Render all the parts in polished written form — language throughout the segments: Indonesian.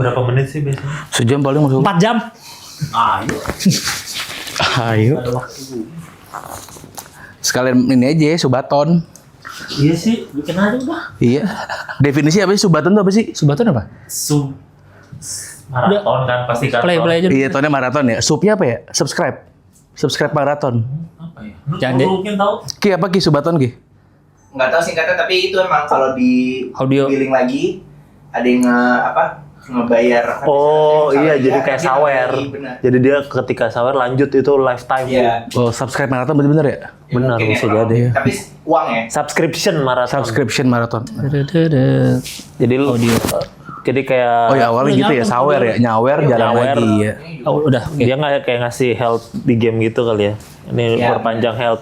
Berapa menit sih biasanya? Sejam paling masuk. 4 jam. Ayo. Sekalian ini aja Subaton. Iya sih, bikin aja udah. Iya. Definisi apa sih Subaton itu apa sih? Subaton apa? Maraton kan pasti kan. Play aja. Iya, tonnya maraton ya. Subnya apa ya? Subscribe maraton. Apa ya? Jangan deh. Mungkin tahu. Ki apa Ki Subaton Ki? Nggak tahu singkatnya, tapi itu emang kalau di Audio. billing lagi ada yang ngebayar. Oh iya, Misalnya jadi dia kayak lagi, sawer. bener. Jadi dia ketika sawer lanjut itu lifetime. Iya. Oh, subscribe maraton bener-bener ya? Ya, Benar, mungkin ya, bisa kalau- jadi. Tapi uang ya. Subscription maraton. Subscription maraton. Jadi lu jadi kayak Oh ya awalnya gitu ya, sawer ya, nyawer jalan Nyawer. lagi ya. Oh, udah. Oke. dia nggak kayak ngasih health di game gitu kali ya. Ini Ya, perpanjang health.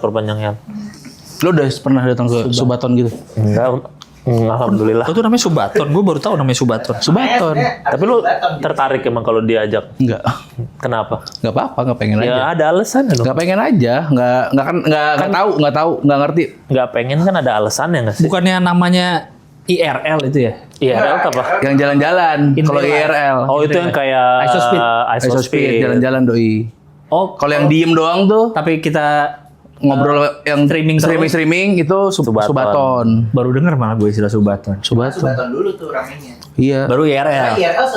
Lo udah pernah datang ke Subaton gitu? Enggak, alhamdulillah. Oh, itu namanya Subaton. Gue baru tahu namanya Subaton. Subaton. Tapi lu tertarik emang kalau diajak? Enggak. Kenapa? Enggak apa-apa, enggak pengen aja. Ya ada alasannya dong. Enggak pengen aja, enggak tahu, enggak ngerti. Nggak pengen kan ada alasannya nggak sih? Bukannya namanya IRL itu ya? IRL apa? Yang jalan-jalan, kalau IRL. Oh itu yang kayak Isospeed. Isospeed, jalan-jalan doi. Oh, Kalau yang diem doang tuh tapi kita ngobrol yang streaming terus. streaming itu Subaton. Subaton. baru denger malah gue istilah Subaton. Subaton dulu tuh ramenya. Iya. Baru Karena IRL. IRL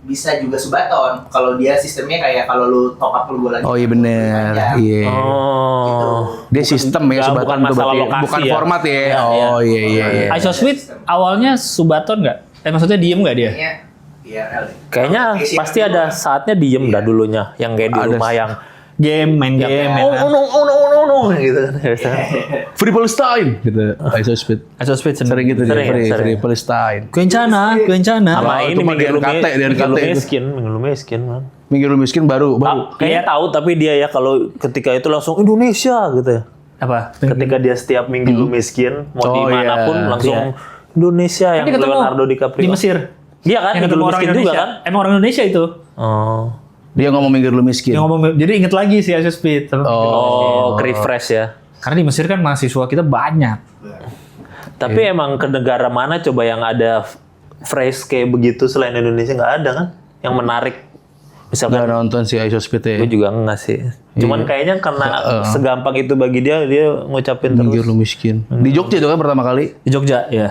bisa juga Subaton. Kalau dia sistemnya kayak kalau lu top up lu bola. Oh iya bener. Iya. Oh. Dia sistem ya Nggak, Subaton bukan tuh masalah berarti. lokasi Bukan ya. format ya. Iya, Oh iya iya. Isospeed awalnya Subaton nggak? Maksudnya diem nggak dia? Kayaknya IRL. Kayaknya Kayak pasti siapa ada dulu. saatnya diem dah dulunya. Yang kayak di Ada. rumah yang Game, main game, ya kan? no gitu kan. Free Palestine gitu. Isospeed. Isospeed Sering gitu dia, Sering. Free Palestine. Kencana. Sama Oh, ini itu mah minggir lu DRKT, DRKT itu. minggir lu miskin man. Minggu lu miskin baru. Kayaknya tahu tapi dia ya kalau ketika itu langsung Indonesia gitu ya. Apa? Ketika dia setiap minggu lu miskin mau Oh, dimanapun iya. langsung Indonesia yang Kan dia ketemu Leonardo DiCaprio. di Mesir. Iya kan, Yang minggu ketemu lu orang miskin juga Indonesia. kan. Emang orang Indonesia itu. Oh. Dia ngomong minggu lu miskin. Dia ngomong, jadi inget lagi si Isospeed. Oh, refresh ya. Karena di Mesir kan mahasiswa kita banyak. Tapi emang ke negara mana coba yang ada phrase kayak begitu selain Indonesia nggak ada kan? Yang menarik. Misalkan Gak nonton si Isospeed ya. gue juga enggak sih. Cuman kayaknya karena segampang itu bagi dia ngucapin Minggu terus. lu miskin. Di Jogja itu kan pertama kali. Di Jogja, ya.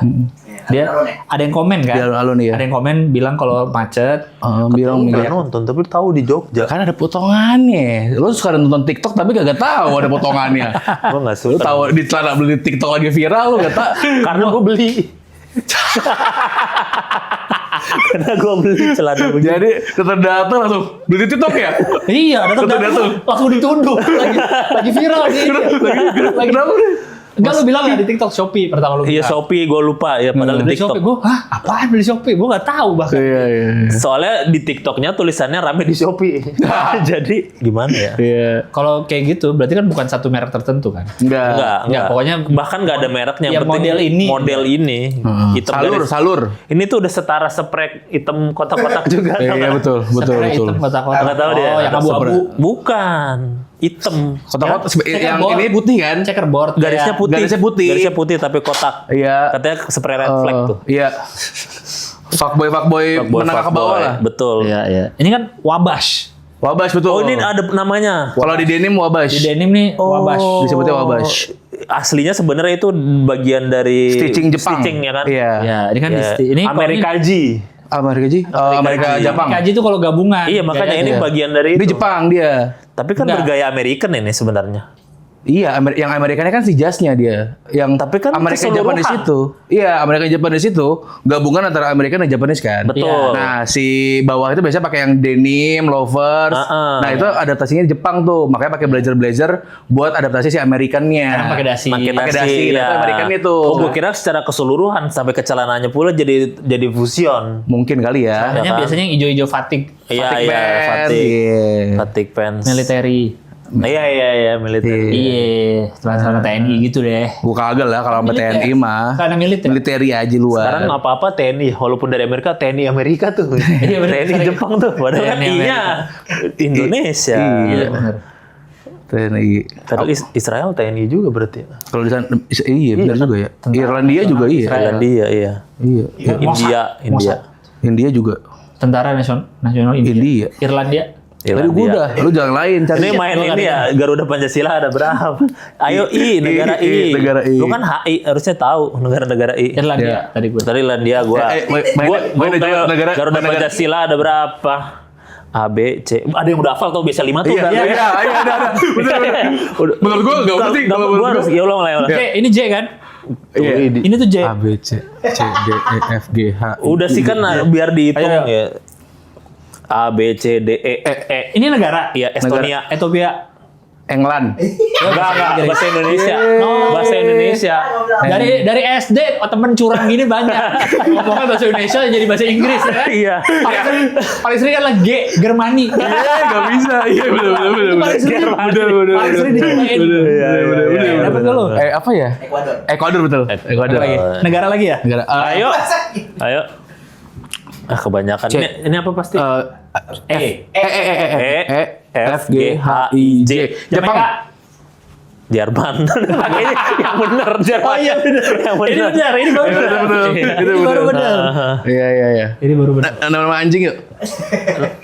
Dia ada yang komen kan? Di alun-alun ya. Ada yang komen bilang kalau macet. Bilang Gue minggu. nggak nonton tapi tahu di Jogja. Kan ada potongannya. Lu suka nonton TikTok tapi gak tahu ada potongannya. Gue nggak Lu suka. tahu di celana beli TikTok lagi viral lu gak tahu. Karena gue beli. Karena gue beli celana begitu. Jadi terdata langsung beli TikTok ya? Iya, datang Datang. langsung ditunduk. Lagi viral sih. Lagi. Kenapa nih? Enggak, lu bilang ya di TikTok Shopee pertama lu Iya bilang. Shopee gue lupa ya padahal di Beli TikTok. Shopee, gue, apaan beli Shopee? Gue gak tahu bahkan. Iya iya. Soalnya di TikToknya tulisannya rame di Shopee. Jadi gimana ya? Iya. Kalau kayak gitu, berarti kan bukan satu merek tertentu kan? Enggak. Enggak. pokoknya bahkan nggak ada mereknya. ya, Yang penting model ini. Hitam Salur, garis. salur. Ini tuh udah setara sprek hitam kotak-kotak juga. Iya betul, betul, Sekarang betul. hitam kotak-kotak. Nggak tahu dia. Oh, yang abu-abu. Bukan. Hitam. Kotak-kotak yang Checkerboard. ini putih kan? Checkerboard. Garisnya kayak- putih. Garisnya putih. Tapi kotak. Iya. Katanya spray red flag tuh. Iya. Fuckboy menengah ke bawah lah. Betul. Iya, iya. Ini kan Wabash. Wabash betul. Oh ini ada namanya. Kalau di denim Wabash. Di denim nih Wabash. Disebutnya Wabash. Aslinya sebenarnya itu bagian dari Stitching Jepang. Stitching ya kan? Iya. Ya, ini kan Ya. ini kalau Amerika ini- G. Amerika Ji? Amerika Ji. Jepang. Kaji itu kalau gabungan. Iya makanya ini Iya. bagian dari Di itu. Jepang dia. Tapi kan Enggak. bergaya American ini sebenarnya. Iya, yang Amerikanya kan si jasnya dia. Yang Tapi kan Amerika keseluruhan. Japanese itu. Iya, Amerika Japanese itu gabungan antara American dan Japanese kan. Betul. Nah, si bawah itu biasanya pakai yang denim, loafers. Nah, itu adaptasinya di Jepang tuh. Makanya pakai blazer-blazer buat adaptasi si Americannya. Sekarang pakai dasi. Pakai Pakai dasi, dasi, ya. itu American itu. Oh, gue kira secara keseluruhan sampai ke celananya pula jadi fusion. Mungkin kali ya. Biasanya kan? biasanya yang hijau-hijau fatigue. Iya, Batik iya, pants. Fatik. Iya. Fatik pants. Military. Iya, militer. Iya, celana TNI gitu deh. Gua kagak lah kalau sama Militer. TNI mah. Karena militer. Militeri aja luar. Sekarang apa-apa TNI, walaupun dari Amerika, TNI Amerika tuh. Iya, bener. TNI Jepang tuh, padahal kan TNI I-nya Indonesia. Iya. Bener. TNI. Padahal Israel TNI juga berarti. Kalau di sana iya benar juga ya. Irlandia juga iya. Irlandia, iya. Iya. India. India juga. Tentara Nasional India. Irlandia. Tadi gue udah, lu jangan lain cari. Ini main ini ya, Garuda Pancasila ada berapa? Ayo negara I. Negara I. Lu kan HI harusnya tahu negara-negara I. Irlandia tadi gue. Tadi Irlandia gua. main aja negara Garuda Pancasila ada berapa? A, B, C. Ada yang udah hafal tuh biasa 5 tuh. Iya, ada. Betul. Menurut gua enggak penting kalau gua harus ya ulang. Oke, ini J kan? Iya. Ini tuh J. A B C D E F G H. Udah sih kan biar dihitung ya. A, B, C, D, E, E. Ini negara. Iya, Estonia. Ethiopia. England. Enggak, bahasa Indonesia. Bahasa Indonesia. Dari SD temen curang gini banyak. Ngomongnya bahasa Indonesia jadi bahasa Inggris ya. Iya. Paling sering adalah G, Germani. Enggak bisa. Iya benar. Paling sering. Paling sering dicobain. Bener. Dapat nggak lu? Apa ya? Ecuador betul. Ecuador. Lagi. Negara lagi ya? Negara. Ayo. Kebanyakan. Ini apa pasti? F G H I J. Jepang. Jerman. Yang benar Jerman. Oh iya benar. Yang Ini benar. benar, ini baru benar. Itu baru benar. Iya. Ini baru benar. Nama anjing yuk.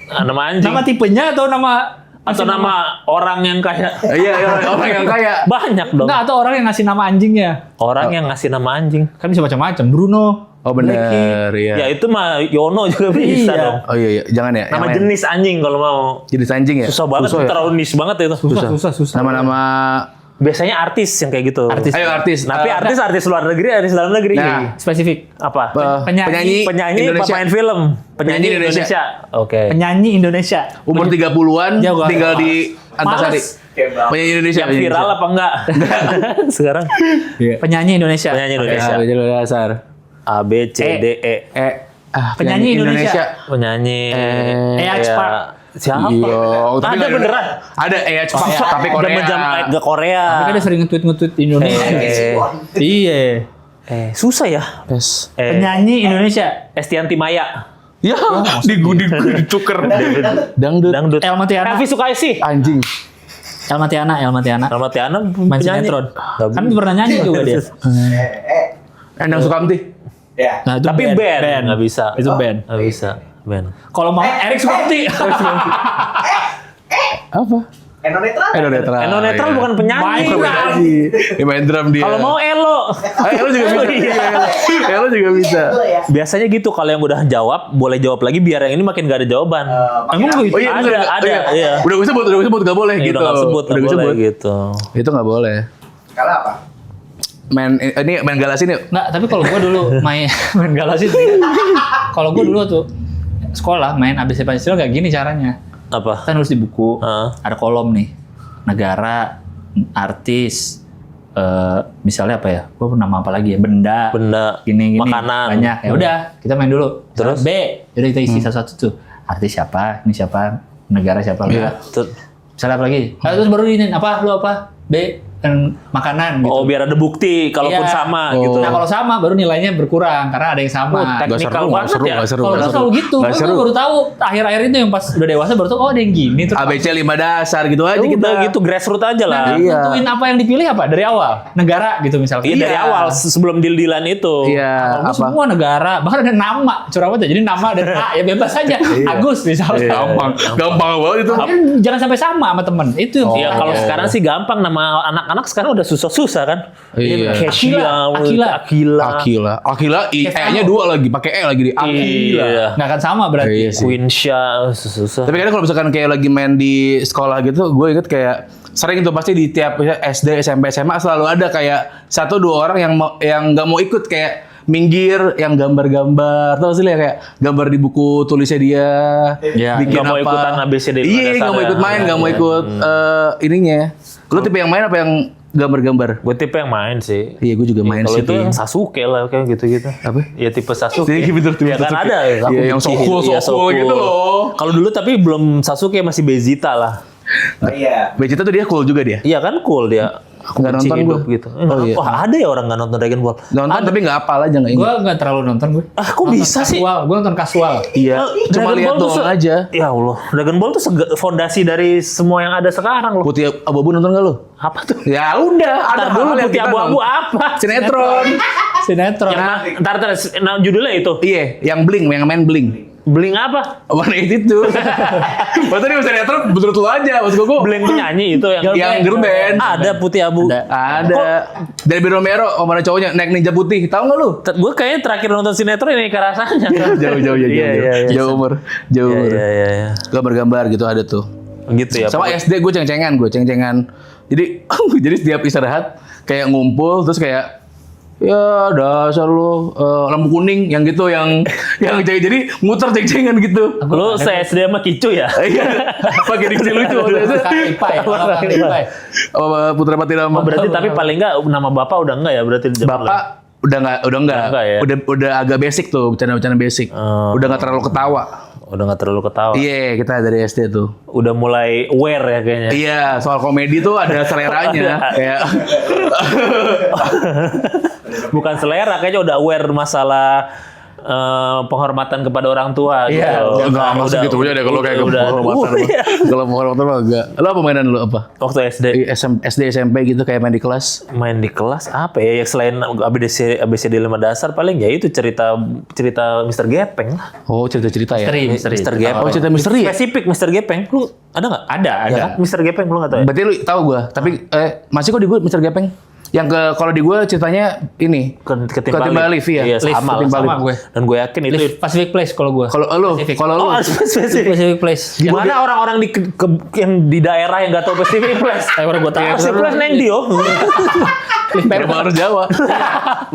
Nama anjing. Nama tipenya atau nama nama orang yang kaya. Iya, orang yang kaya. Banyak dong. Enggak, atau orang yang ngasih nama anjingnya. Orang yang ngasih nama anjing. Kan bisa macam-macam. Bruno. Oh benar, iya. Ya itu mah Yono juga bisa Iya. dong. Oh iya, jangan ya. Nama yang lain. jenis anjing kalau mau. Jenis anjing ya. Susah banget, ya? terlalu niche banget itu. Susah. Nama-nama. Biasanya artis yang kayak gitu. Ayo artis. Tapi artis luar negeri, artis dalam negeri. Nah. Spesifik. Apa? Penyanyi Penyanyi Indonesia. pemain film. Penyanyi Indonesia. Oke. Penyanyi Indonesia. Umur 30-an, Jauh, tinggal di Antasari. Males. Penyanyi Indonesia. Yang viral apa enggak? Sekarang. Penyanyi Indonesia. Penyanyi Indonesia. Jalur dasar. A, B, C, D, E. Penyanyi Indonesia. Penyanyi. Expat. Siapa? Iya. Ada nggak- beneran. Ada Cepat. Tapi Korea. Jam ke Korea. Tapi kan dia sering nge-tweet Indonesia. Iya. Susah ya. Yes. Penyanyi Indonesia. Estianti Maya. Ya, dicuker. Dangdut. El Matiana. Elvi Sukaisi. Anjing. El Matiana. Nama Tiana Main sinetron. Kan pernah nyanyi juga dia. Endang Sukamti. Ya. Nah, itu Tapi band. Nggak bisa. Itu band. Nggak bisa. Band. Kalau mau Erik Sukamti. Apa? Eno Netral. Eno Netral bukan penyanyi. Dia main drum dia. Kalau mau Elo. Elo juga bisa. Elo juga bisa. Biasanya gitu kalau yang udah jawab, boleh jawab lagi biar yang ini makin gak ada jawaban. Emang gitu? Oh iya, Ada, bener. ada, iya. Udah gue sebut gak boleh gitu. Udah gak sebut, Udah gak gue boleh sebut. gitu. Itu gak boleh. Skala apa? Main galasin yuk. Nggak, tapi kalau gua dulu main galasin. Kalau gua dulu tuh sekolah main ABC Pancasila kayak gini caranya. Apa? Kita nulis di buku, Heeh. ada kolom nih. Negara, artis, misalnya apa ya? Gua nama apa lagi ya? Benda. Gini. Makanan. Banyak. Ya udah, kita main dulu. Terus? B. Jadi kita isi satu-satu tuh. Artis siapa? Ini siapa? Negara siapa? Misalnya apa lagi? Nah, terus baru ini apa? Lu apa? B. Dan makanan gitu. Oh, biar ada bukti kalaupun Iya. sama Oh. gitu. Nah kalau sama baru nilainya berkurang karena ada yang sama. Teknikal banget ya. Gak seru. Kalau gue selalu gitu, gue baru tahu akhir-akhir itu yang pas udah dewasa baru tahu oh ada yang gini terus. ABC 5 dasar gitu aja kita. Udah gitu grassroots aja lah. Iya. Tentuin apa yang dipilih apa dari awal negara gitu misalkan. Iya dari awal sebelum deal-dealan itu. Iya. Kalau gue semua negara bahkan ada nama curang banget ya. Jadi nama dan A ya bebas aja. Agus misalnya. Gampang banget itu. Tapi kan jangan sampai sama sama temen itu. Iya kalau sekarang sih gampang nama anak-anak sekarang udah susah-susah kan. Iya. Akila E-nya 2 lagi, pakai E lagi di Akila. Iya. Nggak akan sama berarti. Iya sih. Quinsia susah. Tapi kadang kalau misalkan kayak lagi main di sekolah gitu, gue inget kayak sering itu pasti di tiap SD, SMP, SMA selalu ada kayak 1-2 orang yang nggak mau ikut kayak minggir yang gambar-gambar tau sih kayak gambar di buku tulisnya dia bikin Nggak mau apa ikutan ABCD iya nggak mau ikut main nggak mau ikut ininya lu tipe yang main apa yang gambar-gambar Gue tipe yang main sih. iya gue juga main Kalau sih itu yang Sasuke lah kayak gitu-gitu. Apa? Ya tipe Sasuke. Iya, betul, Ya kan Sasuke. ada. Iya, yang so cool gitu loh. Kalau dulu tapi belum Sasuke masih Vegeta lah. Oh iya. Vegeta tuh dia cool juga dia Iya kan cool dia. Aku nggak Kunci nonton hidup gue gitu. iya. Wah ada ya orang nggak nonton Dragon Ball. nonton tapi nggak apal aja nggak Gue ingat nggak terlalu nonton gue. Ah kok bisa sih? Gue nonton kasual. iya cuma lihat doang aja Ya Allah, Dragon Ball tuh fondasi dari semua yang ada sekarang loh. Putih Abu-Abu nonton nggak lu Apa tuh? ya udah ada Ntar dulu hal yang Putih kita Abu-Abu nonton. apa? Sinetron Sinetron. Ntar judulnya itu. iya yang Bling yang main Bling Bling apa? 180 itu. Maksudnya dia bisa netral menurut lu aja. Maksud gue Bling penyanyi itu yang girl band. Ada putih abu. Ada. Dari Romero, mana cowoknya naik ninja putih. Tahu nggak lu? Gue kayaknya terakhir nonton sinetron ini rasanya. Jauh. Iya. Jauh umur. Iya. Gambar-gambar gitu ada tuh. Gitu ya. Sama SD gue ceng-cengan. Jadi jadi setiap istirahat kayak ngumpul terus kayak ya dasar lu lampu kuning yang gitu yang jadi muter ceng-cengan gitu. Lu se-SD sama Kicu ya? Iya. Pakai diksi lucu waktu itu. Ipai. Apa Putra Patirama. Berarti tapi paling enggak nama bapak udah enggak ya berarti di zaman lu? Bapak udah enggak ya? udah agak basic tuh bercanda-bercanda basic. Udah enggak terlalu ketawa. Udah enggak terlalu ketawa. Iya, kita dari SD tuh. Udah mulai aware ya kayaknya. Iya, soal komedi tuh ada seleranya. Kayak Bukan selera, kayaknya udah aware masalah penghormatan kepada orang tua gitu. enggak maksud gitu aja deh kalau kayak penghormatan. Kalau penghormatan mah enggak. Lo apa mainan lu apa? Waktu SD SD SMP gitu kayak main di kelas. main di kelas apa ya? Selain ABCD 5 dasar paling ya itu cerita Mr. Gepeng lah. Oh, cerita-cerita ya. Misteri. Mr. Gepeng. Oh, cerita misteri ya? Spesifik Mr. Gepeng. Lu ada nggak? Ada. Ya, Mr. Gepeng lu nggak tahu ya? Berarti lu tahu gua, tapi masih kok di gua Mr. Gepeng. Yang kalau di gua ceritanya ini Ketimpa lift ya. Iya, sama lah, Ketimpa sama lift. gue. Dan gue yakin itu Pacific Place kalau gue. Kalau lu Oh, Pacific Place. Gimana orang-orang yang di daerah yang nggak tahu Pacific Place? Orang gue tahu. Pacific Place neng dio. Lift Emang paper. harus Jawa.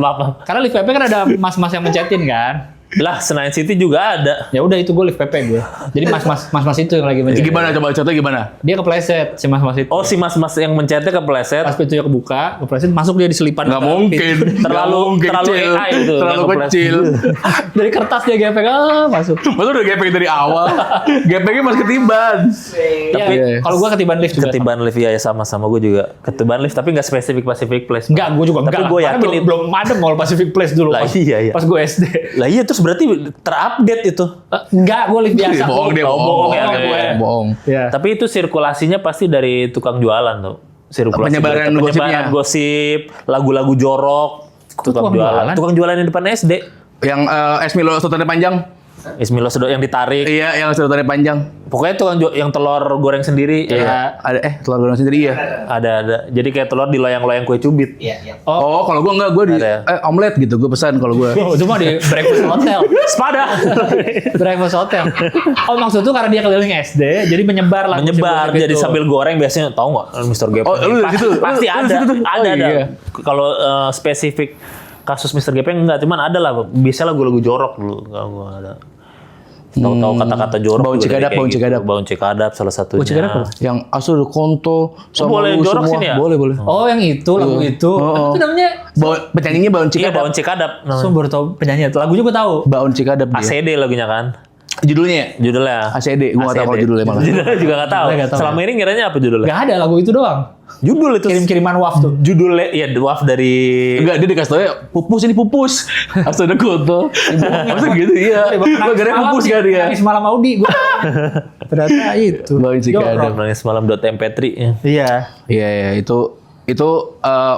Maaf. Karena lift paper kan ada mas-mas yang mencetin kan. Lah, Senayan City juga ada. Ya udah itu gue lift paper gue. Jadi mas-mas itu yang lagi mencetin. Gimana coba contohnya gimana? Dia kepleset si mas-mas itu. Oh, si mas-mas yang mencetnya kepleset. Pas pintunya kebuka, kepleset masuk dia diselipan. Nggak mungkin. Terlalu kecil. AI itu. Terlalu yang kepleset. kecil. Dari kertas dia gepeng masuk. Masa udah gepeng dari awal? Gepengnya masih ketiban. Iya, Iya. kalau gue ketiban lift juga. Ketiban lift ya sama-sama gue juga. Ketiban lift tapi nggak spesifik Pacific Place. Enggak, gue juga Tapi enggak. gue Karena yakin itu. belum ada mall Pacific Place dulu. Lah, pas, iya. Pas gue SD. Lah iya, terus berarti terupdate itu. Enggak, gue lift biasa. Bohong dia, bohong. ya, gue. ya. Bohong. Iya. Tapi itu sirkulasinya pasti dari tukang jualan tuh. Sirkulasi Penyebaran gosipnya. gosip, lagu-lagu jorok, tukang jualan? Tukang jualan di depan SD. Yang Esmilo sedotannya panjang. Ismilo sedot yang ditarik. Iya, yang sedotannya panjang. Pokoknya tukang yang telur goreng sendiri. Iya. Ada telur goreng sendiri ya. Ada. Jadi kayak telur di loyang-loyang kue cubit. Iya. Oh, kalau gua enggak, gua di Ada. omelet gitu, gua pesan kalau gua. Oh, itu mah di breakfast hotel. Sepada. Breakfast hotel. Oh, maksud tuh karena dia keliling SD, jadi menyebar lah. Menyebar gosip-gosip jadi itu. sambil goreng biasanya tahu nggak Mr. Gepeng? Oh, lu di situ? Pasti Lu di ada. situ tuh? Ada. Oh, iya. Kalau spesifik kasus Mr. Gepeng enggak, cuman ada lah. Biasa lagu-lagu jorok dulu kalau gua ada. Tahu-tahu kata-kata jorok. Bau juga Cikadap, kayak Bau gitu. Cikadap. Bau Cikadap salah satunya. Bau Cikadap apa? Yang asal konto sama boleh lu jorok semua. sini ya? Boleh. Oh, yang itu, lagu itu. Oh. Itu namanya Penyanyinya Baun Iya, Cikadap. Bau Cikadap. Langsung baru tau penyanyi itu. Lagunya gue tahu. Baun Cikadap dia. ACD lagunya kan. Judulnya ya? Judulnya. ACD, gua nggak tahu kalau judulnya malah. Judulnya juga nggak tahu. Judulnya nggak tahu. Selama ini ngiranya apa judulnya? Gak ada lagu itu doang. Judul itu. Kirim-kiriman WAF tuh. Judulnya, iya, WAF dari. Enggak, dia dikasih tau ya, pupus ini pupus. Harus ada konto. Maksudnya gitu, iya. Gara-gara pupus kan dia. Nangis malam Audi gue. Ternyata itu. Baun Cikadap. Nangis malam.mp3. Iya. Iya, itu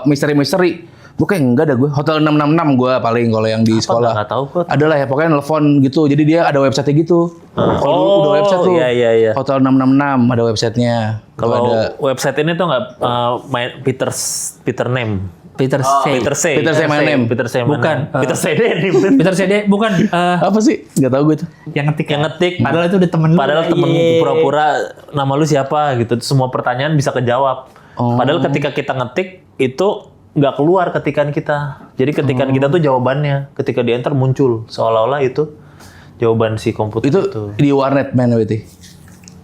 misteri-misteri. Gue kayak enggak ada gue. Hotel 666 gue paling kalau yang di sekolah. Nggak tahu kok. Ada lah ya, pokoknya nelfon gitu. Jadi dia ada website gitu. Kalau dulu udah website tuh. Iya. Hotel 666 ada websitenya. Kalau ada website ini tuh nggak main Peter Name. Peter C. Peter C. Peter Say My Name. Peter Say My Bukan, Name. Peter Say Name. Peter CD bukan apa sih? Enggak tahu gue tuh. yang ngetik. Yang ngetik. Padahal itu udah temen lu. Padahal temen Iya. pura-pura nama lu siapa gitu. Semua pertanyaan bisa kejawab. Padahal ketika kita ngetik itu nggak keluar ketikan kita. Jadi ketikan kita tuh jawabannya. Ketika di enter muncul seolah-olah itu jawaban si komputer Itu itu. di warnet main berarti.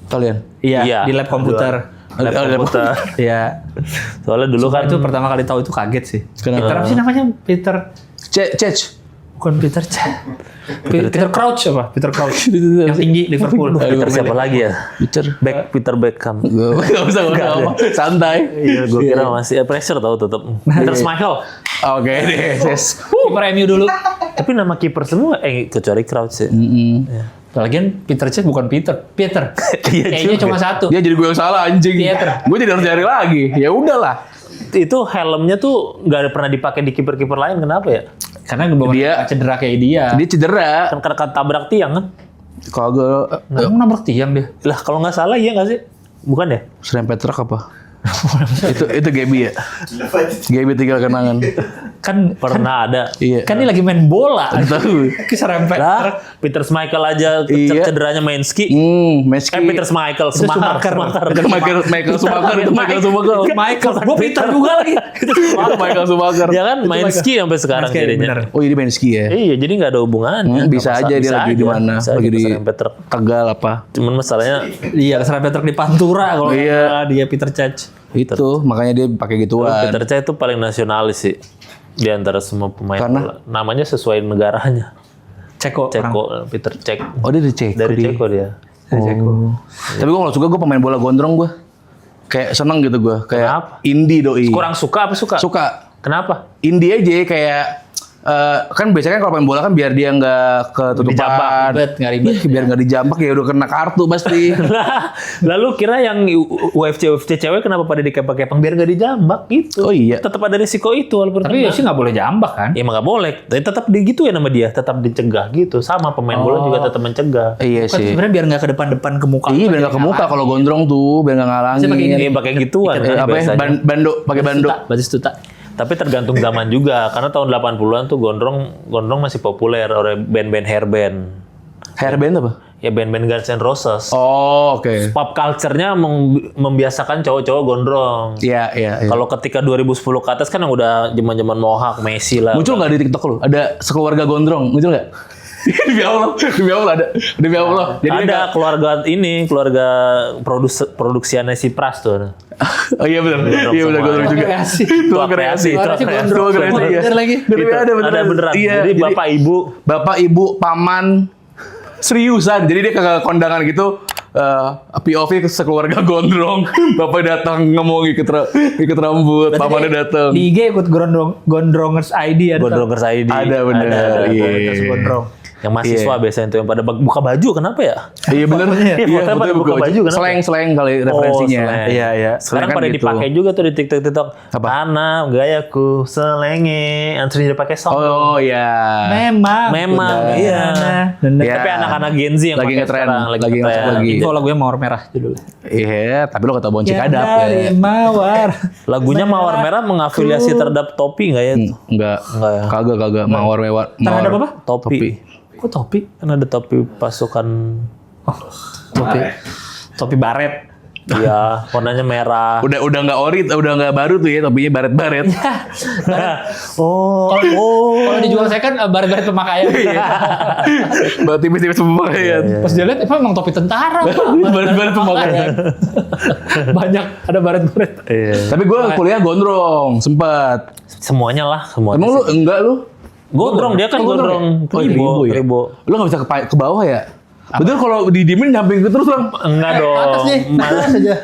Kalian? Iya, di lab komputer. Lab komputer. Iya. Soalnya dulu kan Itu pertama kali tahu itu kaget sih. Kenapa? Peter apa sih namanya? Peter Cech. bukan Peter C. Peter Crouch apa? Peter Crouch. Yang tinggi Liverpool. Peter siapa lagi ya? Peter Beckham. Gak usah santai. Iya, gue kira masih pressure tau tetap. Peter Schmeichel. Oke deh. Yes. Kiper MU dulu. Tapi nama kiper semua kecuali Crouch sih. Lagian Peter C bukan Peter. Iya Kayaknya cuma satu. Dia jadi gue yang salah anjing. Theater. Gue jadi harus cari lagi. Ya udahlah. Itu helmnya tuh nggak ada pernah dipakai di kiper-kiper lain, kenapa ya? Karena bukan Dia- cedera kayak dia. Dia cedera. Kan karena tabrak tiang kan? Kagak. Emang nabrak tiang dia. Lah kalau nggak salah iya nggak sih? Bukan ya? Serempet truk apa? itu Gaby ya? Gaby tinggal kenangan. Kan Pernah ada. Iya. kan dia lagi main bola. Tahu. Keserempet. Lah, Peter Schmeichel aja Iya. cederanya Mainski. Meski Peter Schmeichel, Schumacher. Itu Michael Schumacher, itu Michael Schumacher. Michael, gue Peter juga lagi. Michael Schumacher. Ya kan Mainski sampai sekarang Mainski, jadinya. bener. Oh, ini main ski ya? Iya, jadi nggak ada hubungannya. Bisa Nggak aja dia bisa lagi di mana? Bisa Lagi aja di keserempet truk. Tegal apa? Cuman masalahnya Iya, keserempet truk di Pantura kalau Iya. nggak salah, dia Peter Cech. Itu makanya dia pakai gituan. Peter Cech itu paling nasionalis sih di antara semua pemain Karena? bola. Namanya sesuai negaranya. Ceko. Ceko, Peter Cech. Oh, dia dicek. Dari Ceko dia. Tapi gue kalau suka gue pemain bola gondrong gue. Kayak seneng gitu gue. Kayak Kenapa? indie doi. Kurang suka apa suka? Suka. Kenapa? Indie aja kayak kan biasanya kan kalau main bola kan biar dia nggak ketutupan. Dijambak, ribet, nggak ribet. Ih, biar nggak dijambak ya udah kena kartu pasti. Lalu kira yang UFC cewek kenapa pada dikepang-kepang biar nggak dijambak gitu? Oh iya. Tetap ada risiko itu walaupun Tapi sih nggak boleh jambak kan? ya emang nggak boleh. Tapi tetap digituin sama dia, tetap dicegah gitu. Sama pemain bola juga tetap mencegah. Iya Kan sih. sebenarnya biar nggak ke depan ke muka. Iya biar nggak ke muka kalau gondrong tuh biar nggak Bisa pakai ngalangin. Iya pakai gituan kan Apa ya? biasanya. Bando pakai bando. Batistuta. Tapi tergantung zaman juga karena tahun 80-an tuh gondrong masih populer oleh band-band hairband. Hairband apa? Ya band-band Guns N' Roses. Oh oke. Pop culture-nya membiasakan cowok-cowok gondrong. Iya iya. Iya. Kalau ketika 2010 ke atas kan yang udah zaman-zaman Mohawk, Messi lah. Muncul nggak di TikTok lu? Ada sekeluarga gondrong muncul nggak? Demi Allah ada. Demi Allah. Jadi Ada keluarga produksiannya si Pras tuh. Oh iya benar. Iya benar gondrong juga. Tua kreasi. Tua kreasi. Iya. Bener lagi. Demi ada beneran. Ada beneran. Iya. Jadi bapak ibu paman seriusan. Jadi dia ke kondangan gitu. POV sekeluarga gondrong. Bapak datang ngomong ikat rambut. Pamannya datang. Di IG ikut Gondrongers ID ada. Gondrongers ID. Ada bener. Komunitas Iya. Gondrong. Yang mahasiswa biasanya itu yang pada buka baju kenapa ya? Iya bener. Iya, fotonya pada buka baju, kenapa? Slang kali referensinya. slang. Iya iya. Sekarang Slang pada kan gitu. dipakai juga tuh di TikTok. Apa? Tanam gayaku selenge. Antri dipakai song. Oh iya. Memang. Memang, iya. Iya. Tapi anak-anak Gen Z yang Lagi pakai ngetren, sekarang, lagi ngetren. ngetren lagi. Info lagunya Mawar Merah judulnya. Iya, tapi lo kata bonceng Ya adap dari ya. Mawar. Lagunya Mawar Merah mengafiliasi terhadap topi nggak ya? Enggak. Enggak ya. Kagak mawar mewar. Terhadap apa? Topi. Kok topi? Kan ada topi pasukan. Topi baret. Iya, warnanya merah. Udah enggak ori, udah enggak baru tuh ya, topinya baret-baret. Kalau dijual saya kan baret-baret pemakaian. Baru tipis-tipis pemakaian. Pas dia lihat emang topi tentara. Baret-baret pemakaian. Banyak ada baret-baret. Iya. Tapi gue kuliah gondrong, sempat. Semuanya lah, semuanya. Emang lu enggak lu? Gondrong, dia kan gondrong. Kribo ya? Kribo. Lu enggak bisa ke bawah ya? Betul kalau didiemin nyamping ke terus lang. Enggak dong. Atas nih. Atas aja.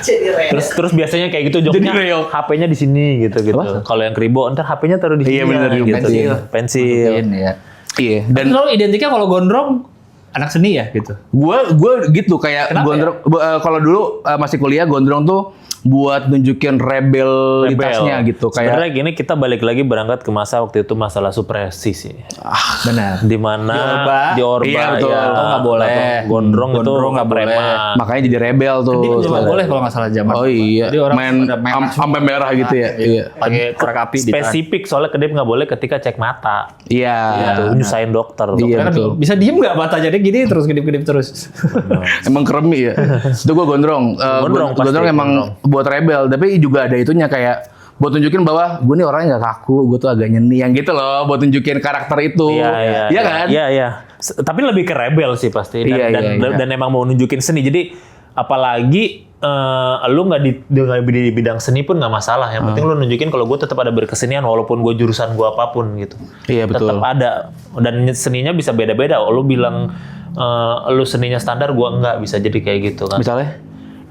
Jadi rel. Terus biasanya kayak gitu Jadi joknya reog. HP-nya di sini gitu. Kalau yang kribo ntar HP-nya taruh di sini. Iya, bener, gitu. pensil. Pensil. Ya. Iya. Dan Dan lo identiknya kalau gondrong anak seni ya gitu. gue gitu kayak Kenapa gondrong. Kalau dulu masih kuliah gondrong tuh buat nunjukin rebelitasnya gitu. Sebenarnya Kayak gini kita balik lagi berangkat ke masa waktu itu masalah supresi sih. Benar. Di mana di Orba Iya, betul. ya, Oh, nggak boleh. Gondrong itu nggak boleh. preman. makanya jadi rebel tuh. Dia juga nggak boleh kalau nggak salah zaman. Oh iya, Jadi orang main pada merah sampai merah gitu ya. Iya. Pakai korek api di tangan. Spesifik soalnya kedip nggak boleh ketika cek mata. Iya. Gitu, nyusahin dokter. Iya, Kan betul. bisa diem nggak matanya dia gini terus kedip-kedip terus. Emang keremi ya. Itu gue gondrong. Gondrong, pasti, Gondrong emang gondrong. buat rebel, tapi juga ada itunya kayak buat tunjukin bahwa gue nih orangnya nggak kaku, gue tuh agak nyeni yang gitu loh, buat tunjukin karakter itu. Iya kan? Iya. Tapi lebih ke rebel sih pasti dan, Iya, iya. dan emang mau nunjukin seni. Jadi apalagi lu nggak di bidang seni pun nggak masalah. Yang penting lu nunjukin kalau gue tetap ada berkesenian walaupun gue jurusan gue apapun gitu. Iya, betul. Tetap ada dan seninya bisa beda-beda. Lu bilang lu seninya standar, gue enggak, bisa jadi kayak gitu kan.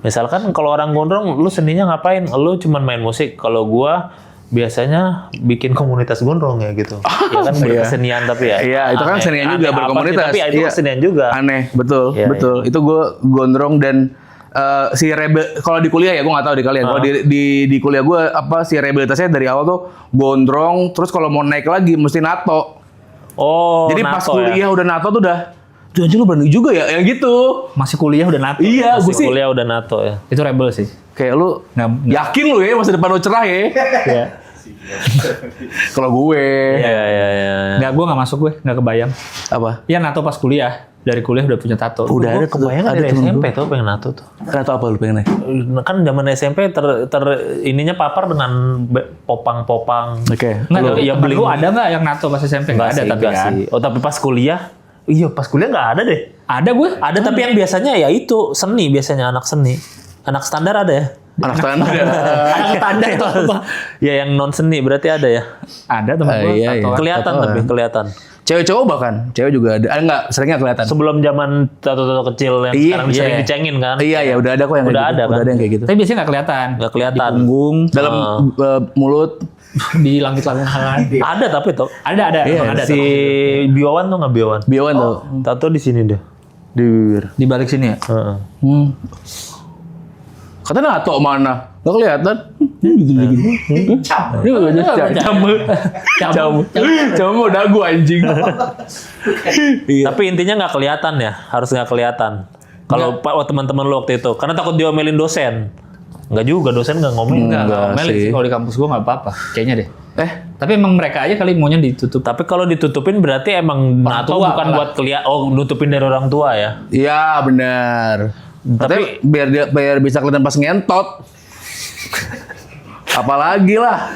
Misalkan kalau orang gondrong, lu seninya ngapain? Lu cuman main musik. Kalau gua biasanya bikin komunitas gondrong ya gitu. Ya kan berkesenian tapi ya. Iya, itu kan aneh. senian juga Aneh apa berkomunitas. sih, tapi itu Iya. kesenian juga. Aneh, betul, Iya, betul. Itu gue gondrong dan si rebel kalau di kuliah ya gue nggak tahu di kalian. Kalau di kuliah gue apa si rebelitasnya dari awal tuh gondrong, terus kalau mau naik lagi mesti NATO. Oh, Jadi pas NATO ya. kuliah udah NATO tuh udah Anjing lu berani juga ya, yang gitu. Masih kuliah udah NATO. Iya, gue sih Kuliah udah NATO ya. Itu rebel sih. kayak lu Nggak- yakin lu ya masa depan lu cerah ya. Iya. Kalau gue Iya. Nggak, gue nggak masuk, gue nggak kebayang. apa? Ya NATO pas kuliah, dari kuliah udah punya tato. Udah ada Kebayang ada dari temen SMP gue. tuh pengen NATO tuh. Atau apa lu pengen? Kan zaman SMP ininya papar dengan popang-popang. Oke. Nggak, Lu- tapi ya temen beli- lu ada nggak yang NATO pas SMP? Nggak ada tapi enggak kan. sih. Oh tapi pas kuliah, iya pas kuliah nggak ada deh. Ada gue. Ada tapi yang biasanya ya itu seni, biasanya anak seni. Anak standar ada ya? Anak standar. Anak tanda itu apa? Ya yang non seni berarti ada ya? Ada temen gue. Iya, iya. tatoan. Kelihatan tatoan. tapi kelihatan. Cewek cowok bahkan, cewek juga ada. Enggak, seringnya kelihatan. Sebelum zaman tato-tato kecil yang Iya, sekarang sering iya. dicengin kan? Iya ya, udah ada kok yang Udah kayak gitu. ada, kan? Udah ada yang kayak gitu. Tapi biasanya nggak kelihatan. Nggak kelihatan. Di punggung, Dalam mulut. di langit-langit tangan. Ada tapi tuh. Ada, Iya, emang ada. Si Biawan tuh nggak Biawan? Biawan tuh. Tato di sini deh. Di balik sini ya. Heeh. Katanya NATO mana? Gak kelihatan. Gitu. Ini gak jelas. Camu dagu anjing. Iya. Tapi intinya nggak kelihatan ya, harus nggak kelihatan. Kalau teman-teman lu waktu itu, karena takut diomelin dosen. Nggak juga, dosen nggak ngomel. Enggak, Enggak ngomelin sih. sih. Kalau di kampus gue nggak apa-apa. Kayaknya deh. Eh, Tapi emang mereka aja kali maunya ditutup. Tapi kalau ditutupin berarti emang NATO tua bukan malah. buat kelihatan. Oh, nutupin dari orang tua ya. iya benar. Tapi biar bisa kelihatan pas ngentot. Apalagi lah.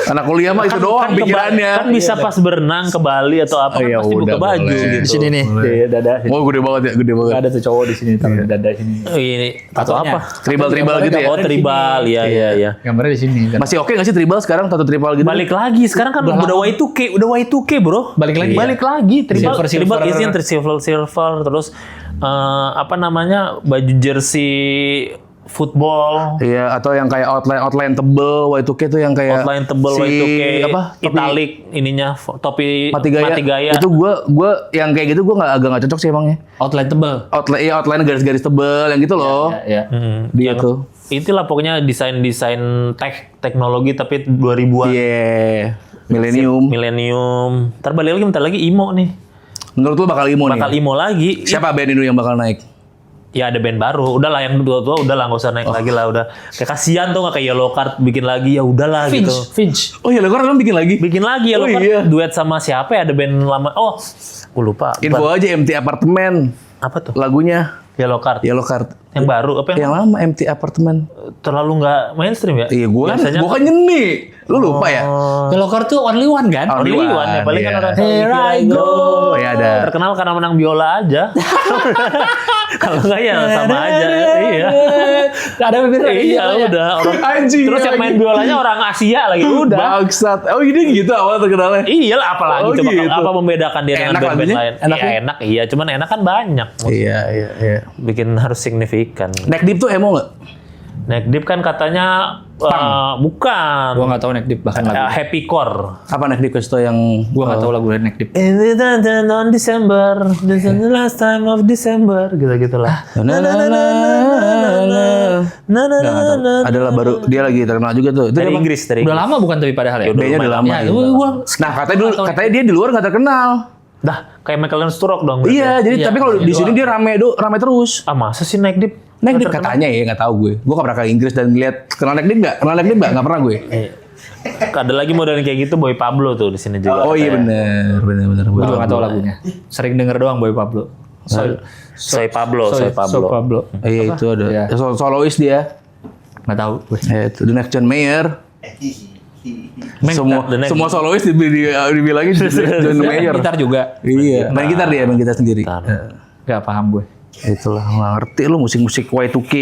Anak kuliah mah itu doang pikirannya. Kan bisa pas berenang ke Bali atau apa, Oh, kan ya pasti udah, buka baju boleh. gitu. Di sini nih, di dada. Oh gede banget ya, gede banget. Ada tuh cowok di sini, taruh dada sini. Oh, ini tato Tatonya. apa? Tribal gitu ya. Oh, tribal. Iya. Gambarnya di sini. Kan. Masih oke gak sih tribal sekarang tato tribal gitu? Balik lagi, sekarang kan udah Y2K, Bro. Balik lagi. Balik lagi, tribal, Silver. tribal isinya silver, terus apa namanya, baju jersey football, Iya, atau yang kayak outline tebel, Y2K tuh yang kayak outline tebel si, Y2K, apa? Topi italik ininya, topi mati gaya. Itu gua yang kayak gitu gua agak nggak cocok sih emangnya. Outline tebel. Outline garis-garis tebel yang gitu loh. Ya. Dia tuh. Itulah pokoknya desain teknologi tapi 2000-an. Iya. Millennium. Millennium. Ntar balik lagi, bentar lagi IMO nih. Menurut lu bakal imo Bakal nih? IMO lagi. Siapa band Indo yang bakal naik? Ya ada band baru. Udahlah yang tua-tua udahlah nggak usah naik lagi lah udah. Kayak kasihan tuh nggak kayak Yellow Card bikin lagi ya udahlah gitu. Finch. Oh iya, lo kan bikin lagi. Bikin lagi Yellow Oh, Card iya. duet sama siapa ya, ada band lama. Oh, gue lupa. Info aja MT Apartemen Apa tuh? lagunya Yellow Card. Yellow Card. Yang baru apa yang Yang lama MT Apartemen. terlalu nggak mainstream ya? Iya, gua Biasanya kan nyeni. Lu lupa ya? Yellow Card tuh only one kan? Only Only One, One ya, paling kan iya. orang Here I go. Iya ada. terkenal karena menang biola aja. Kalau nggak ya sama aja. Iya. Ada bibir. Iya udah orang. Anjing. Terus yang main biolanya orang Asia lagi udah. Bangsat. Oh ini gitu awal terkenalnya. Iya lah, apalagi Oh, coba gitu. apa membedakan dia dengan Enak band-band lagunya? lain? Enak Iya ya? enak, iya. Cuman enak kan banyak. Iya. Bikin harus signifikan. Neck Deep tuh emo nggak? Neck Deep kan katanya bukan. Gua nggak tahu Neck Deep bahkan lagu. Happy Core. Apa Neck Deep itu yang? Gua nggak tahu lagu Neck Deep. In the dawn on December, this is the last time of December, gitu lah. Adalah baru dia lagi terkenal juga tuh. Itu Dari dia Inggris, dari Udah Inggris. lama bukan tapi padahal ya? Ya, udah Bandnya udah lama. Ya, gitu. gua Nah katanya dia di luar nggak terkenal. Dah, kayak Michael Sturrock dong. berarti. Iya, jadi Iya, tapi kalau iya di sini dia rame terus. Ah masa sih Neck Deep? Neck Deep katanya ya, nggak tahu gue. Gue nggak pernah ke Inggris dan lihat kenal Neck Deep nggak? Kenal Neck Deep nggak pernah gue. Ada lagi model kayak gitu Boy Pablo tuh di sini juga. Oh iya katanya. bener. Gua juga nggak tahu lagunya. Sering denger doang Boy Pablo. Soy Pablo. Soy Pablo. Iya itu ada. Iya. Solois dia. Nggak tahu gue. Ya itu The Next John Mayer. The Next- Semua solois dibilangin John Mayer. Gitar juga. Iya. Main gitar dia, main gitar sendiri. Nggak paham gue. Itulah nggak ngerti lu musik-musik Y2K,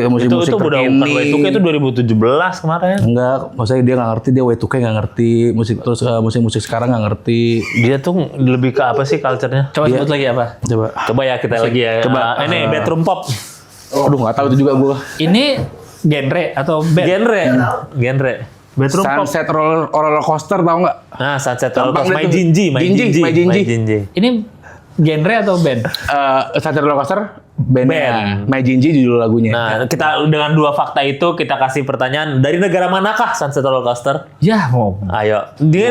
musik-musik itu udah bukan terkini. Y2K, itu 2017 kemarin. Enggak, maksudnya dia nggak ngerti, dia Y2K nggak ngerti, musik-musik sekarang nggak ngerti. Dia tuh lebih ke apa sih culture-nya? Coba sebut lagi apa? Coba. Ya kita lagi ya. Coba. Ini bedroom pop. Aduh nggak tahu itu juga gua. Ini genre atau band? Genre. Bedroom pop. Sunset roller coaster tau nggak? Nah, Sunset Gampang Roller Coaster. deh My tuh. Jinji. My Jinji. Ini genre atau band? Sunset Roller Coaster bandnya Band. My Jinji judul lagunya. Nah, kita dengan 2 fakta itu kita kasih pertanyaan, dari negara manakah Sunset Roller Coaster? Ya, mau. Ayo. Dia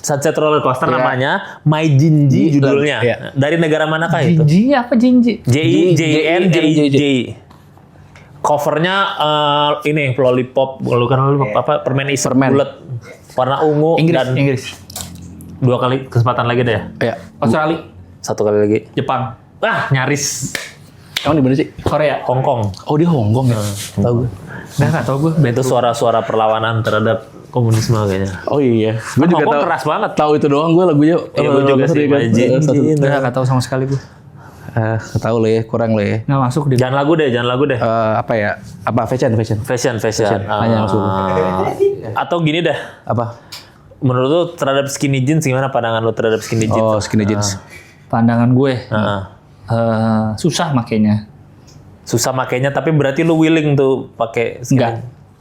Sunset Roller Coaster Iya. namanya My Jinji judulnya. Iya. Dari negara manakah itu? Jinji apa Jinji? JI. Covernya ini lollipop, bukan lollipop, apa permen isi Permen. bulat warna ungu dan Inggris. 2 kali kesempatan lagi deh. Ya. Australia, 1 kali lagi. Jepang, Nyaris. Emang di mana sih? Korea. Hong Kong. Oh dia Hongkong ya? Tahu gue. Nggak tahu gue. Itu suara-suara perlawanan terhadap komunisme kayaknya. Oh iya. Gue juga Hongkong tahu. keras banget. Tahu itu doang gue lagunya. Iya, gue juga sih, My Jinji. Nggak tahu sama sekali gue. Tahu lah ya, kurang lah ya. Nggak masuk di. Jangan lagu deh. Apa ya? Apa fashion? Fashion. Hanya langsung. Atau gini deh. Apa? Menurut lu terhadap skinny jeans gimana pandangan lu terhadap skinny jeans? Oh, skinny jeans. Pandangan gue Heeh. susah makainya. Susah makainya, tapi berarti lu willing tuh pakai skinny. Enggak.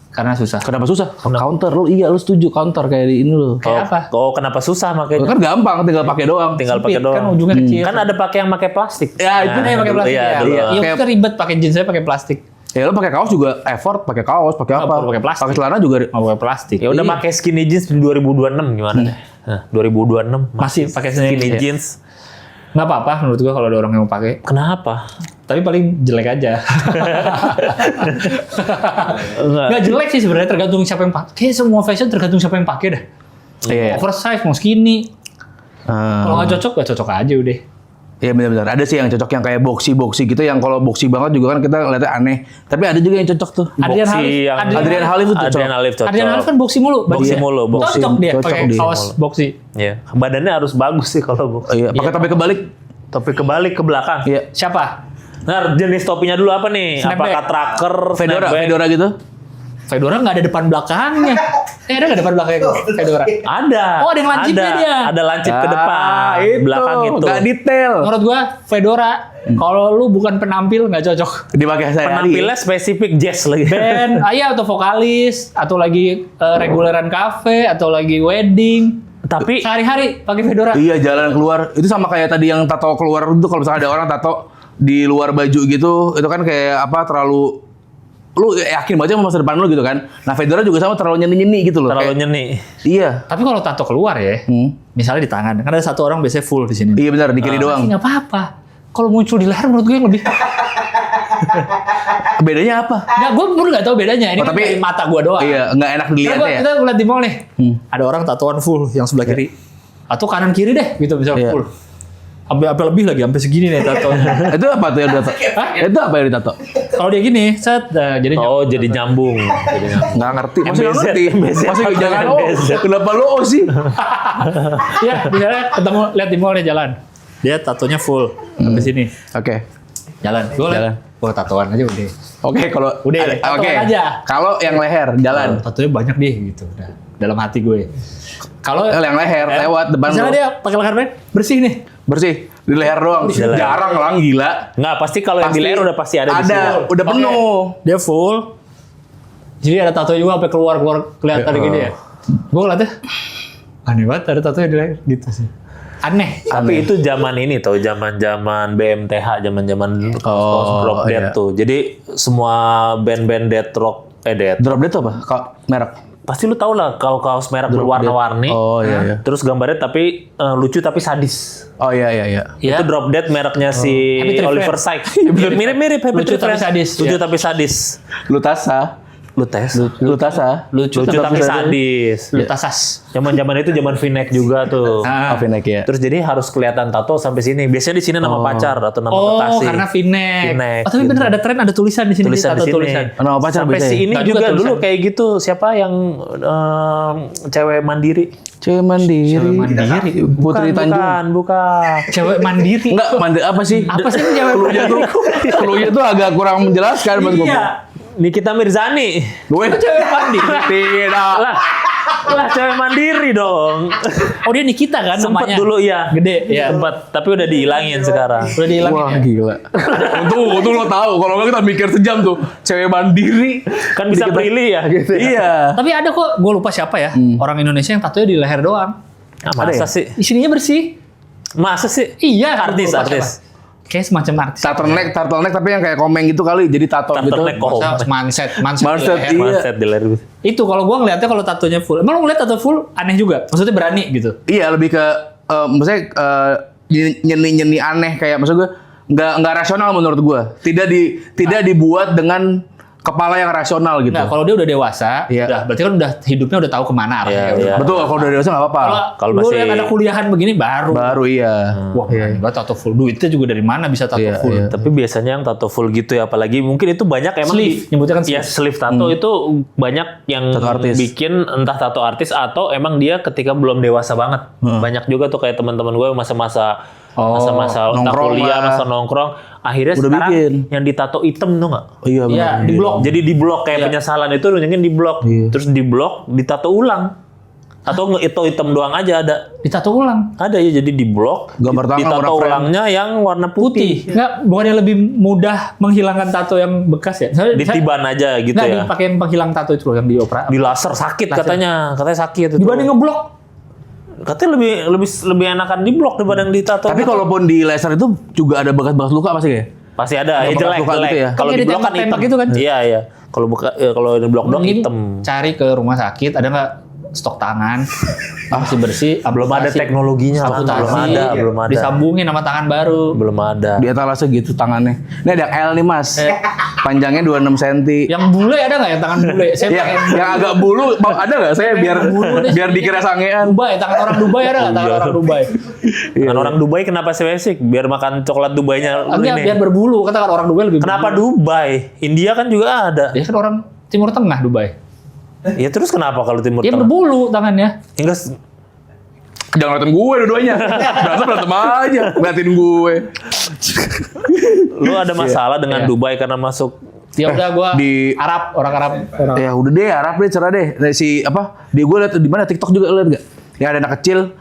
Karena susah. Kenapa susah? Counter lu iya lu setuju counter kayak di ini lu. Kayak apa? Oh, kenapa susah makainya? Kan gampang tinggal pakai doang. Tinggal pakai Sempit, doang. kan ujungnya kecil. Kan ada pakai yang pakai plastik. Ya itu Pakai plastik iya, ya. dulu. Iya, Kayak- kita ribet pakai jeans saya pakai plastik. Ya lu pakai kaos juga effort, pakai kaos, pakai apa? perlu pakai plastik. Pakai celana juga. Mau pakai plastik. Ya udah pakai skinny jeans di 2026 gimana deh? Nah, 2026 Masih pakai skinny skinny jeans. jeans. Nggak apa-apa menurut gua kalau ada orang yang mau pakai. Kenapa? Tapi paling jelek aja. Enggak. Nggak jelek sih sebenarnya tergantung siapa yang pakai. Kayak semua fashion tergantung siapa yang pakai dah. Iya. Oversize mau skinny. Kalau nggak cocok aja udah. Iya benar-benar. Ada sih yang cocok yang kayak boxy gitu yang kalau boxy banget juga kan kita ngeliatnya aneh. Tapi ada juga yang cocok tuh. Adrian Boxy Halif. yang- Adrian Halif tuh cocok. Adrian Halif cocok. Adrian Halif kan boxy mulu. Boxy badannya. mulu, boxy. Cocok dia Cocok pakai dia. kaos boxy. Iya. Badannya harus bagus sih kalau boxy. Iya, pakai topi kebalik. Topi kebalik ke belakang. Iya. Siapa? Nah, jenis topinya dulu apa nih? Snapback. Apakah tracker, Fedora snapback? gitu. Fedora nggak ada depan belakangnya. Ada nggak depan belakangnya Fedora? Ada. Oh, ada yang lancipnya dia. Ada lancip ke depan, itu. belakang itu. Gak detail. Menurut gua Fedora kalau lu bukan penampil nggak cocok. Dipakai sehari-hari. Penampilnya spesifik jazz lagi. Band, iya atau vokalis, atau lagi reguleran cafe, atau lagi wedding. Tapi Sehari-hari pakai Fedora. Iya jalan keluar. Itu sama kayak tadi yang tato keluar itu kalau misalnya ada orang tato di luar baju gitu, itu kan kayak apa terlalu lu yakin banget sama masa depan lu gitu kan. Nah Fedora juga sama terlalu nyeni-nyeni gitu loh. terlalu Kayak- nyeni. Iya. Tapi kalau tato keluar ya, misalnya di tangan, kan ada satu orang biasanya full di sini. Iya benar di kiri doang. Nggak apa-apa. Kalau muncul di leher menurut gue yang lebih. Bedanya apa? Nggak, gue pun nggak tahu bedanya. Ini Oh, kan tapi- dari mata gue doang. Iya, nggak enak dilihatnya ya. Kita ngeliat di mall nih. Ada orang tatoan full yang sebelah kiri. Atau kanan kiri deh gitu bisa Iya. full. Sampai lebih lagi, sampai segini nih tato. Itu apa tuh yang ditato? Itu apa yang ditato? Kalau dia gini, set jadi Oh, jadi nyambung. Jadi nyambung. Nggak ngerti. Masih nggak MBZ, ngerti. MBZ. Masih jangan oh. MBZ. Kenapa lu oh sih? ya, misalnya ketemu lihat di mall nih jalan. Dia tatonya full sampai sini. Oke. Jalan. Gue Jalan. liat, wah tatoan aja udah. Oke, kalau Udah, ada- tatoan oke. aja. Kalau yang leher jalan. Tatonya banyak deh gitu. Udah, dalam hati gue. Kalau Yang leher lewat depan misalnya lu. dia pakai leher band, bersih nih. Bersih di leher doang. Di leher. Jarang lang gila. Nggak, pasti kalau yang di Pasti leher udah pasti ada di sini. udah penuh. Dia full. Jadi ada tato juga sampai keluar kelihatan gini ya. Gue ngeliatnya aneh banget ada tato di leher gitu sih. Aneh. Tapi itu zaman ini tau, zaman BMTH, zaman Oh, drop dead iya. tuh. Jadi semua band-band death rock, death. Drop dead tuh apa? Kok merek? Pasti lu tau lah kalau kaos merek berwarna-warni. Oh iya iya. Terus gambarnya tapi lucu tapi sadis. Oh iya iya iya. Ya. Itu drop dead mereknya si Happy Tree Oliver Friend. Sykes. Mirip-mirip Happy Lucu Tree tapi Friend. sadis, Lucu ya. tapi sadis. Lutasa. Lutes. Lutasa. Lucu tapi sadis. Lutasas. Zaman-zaman itu zaman V-neck juga tuh. Ah. Naik ya. Terus jadi harus kelihatan tato sampai sini. Biasanya di sini nama pacar atau nama Oh, kekasih. karena V-neck. V-neck, Oh, tapi bener ada tren, ada tulisan di sini. tulisan di tato sini. tulisan. Nama pacar Sampai bisa si ya? ini Nggak juga juga dulu tulisan. kayak gitu. Siapa yang cewek mandiri? Cewek mandiri. Cewek mandiri. Putri Tanjung. Bukan. Cewek mandiri. Enggak, mandiri apa sih? Apa sih ini cewek Cluenya tuh, cluenya tuh agak kurang menjelaskan buat gue. Iya. Nikita Mirzani. Gue Cewek mandiri. tidak. Lah cewek mandiri dong. Oh, dia Nikita kan Sempet namanya. dulu ya. Gede, ya. Sempet, tapi udah dihilangin sekarang. Udah dihilangin Wah ya? gila. Untung lo tahu. Kalau nggak kita mikir sejam tuh. Cewek mandiri. Kan bisa Prilly ya gitu. Iya. Tapi ada kok, gue lupa siapa ya. Orang Indonesia yang tatonya di leher doang. Nah, masa Ada ya? sih? Di sininya bersih. Masa sih? Iya, Artis. Kayak semacam artis. Turtleneck tapi yang kayak komeng gitu kali, jadi tato gitu. Turtleneck Masa manset Manset, di leher. iya. Manset di leher. Itu kalau gua ngeliatnya kalau tatonya full. Emang lu ngeliat tato full aneh juga? Maksudnya berani gitu? Iya, lebih ke maksudnya nyeni aneh kayak maksud gue nggak rasional menurut gue. Tidak dibuat dengan kepala yang rasional gitu. Nah, kalau dia udah dewasa, Iya. berarti kan udah hidupnya udah tahu kemana arahnya. Iya. Betul, kalau udah dewasa nggak apa-apa. Kalau Kalau lu masih- lihat ada kuliahan begini baru. Iya. Wah, gua tato full. Duitnya juga dari mana bisa tato Iya, full? iya. Tapi biasanya yang tato full gitu ya, apalagi mungkin itu banyak emang Sleeve, nyebutnya kan ya sleeve tato itu banyak yang Tato artis. bikin entah tato artis atau emang dia ketika belum dewasa banget. Banyak juga tuh kayak teman-teman gue masa-masa masa-masa entah nongkrong kuliah, lah. masa nongkrong, akhirnya Udah sekarang bikin. yang ditato hitam tuh nggak? Iya, Iya, benar. di blok. Jadi di blok kayak Iya. penyesalan itu mungkin di blok. Iya. Terus di blok ditato ulang. Atau itu hitam doang aja ada. Ditato ulang. Ada ya jadi di blok Gambar tangan ditato warna frame. ulangnya yang warna putih. Enggak, bukan yang lebih mudah menghilangkan tato yang bekas ya? Ditiban aja gitu ya. dipakai yang penghilang tato itu loh yang dioperasi. Di laser sakit katanya sakit itu. Dibanding ngeblok. Katanya lebih enakan di blok dibanding di tato. Tapi kalaupun di laser itu juga ada bekas-bekas luka pasti kayak. pasti ada, Ada jelek, bekas luka jelek. gitu ya? Kalau Kayak di blok kan ditembak-tembak hitam. gitu kan? Iya, iya. Kalau di blok dong Mending hitam. cari ke rumah sakit, ada nggak stok tangan bersih, Belum ada teknologinya lah, belum ada. Disambungin sama tangan baru. Belum ada. Di etalase gitu tangannya. Ini ada L nih mas. Panjangnya 26 cm. Yang bule ada nggak yang tangan bule? Saya Yang agak bulu ada nggak? Saya biar dikira sangean. Dubai, tangan orang Dubai ada nggak? Tangan orang Dubai. Kan orang Dubai kenapa spesifik? Biar makan coklat Dubainya Enggak, ini. biar berbulu. Kata orang Dubai lebih Kenapa berbulu. Dubai? India kan juga ada. Dia kan orang Timur Tengah Dubai. Ya terus kenapa kalau Timur Dia Tengah? berbulu tangannya. Hingga Jangan ngeliatin gue dua-duanya. Berantem aja. Ngeliatin gue. lu ada masalah dengan Dubai karena masuk Ya udah gua di- Arab, orang Arab. Ya udah deh, Arab deh, cerah deh. Dari si apa? Di gue liat di mana TikTok juga liat gak? Ya ada anak kecil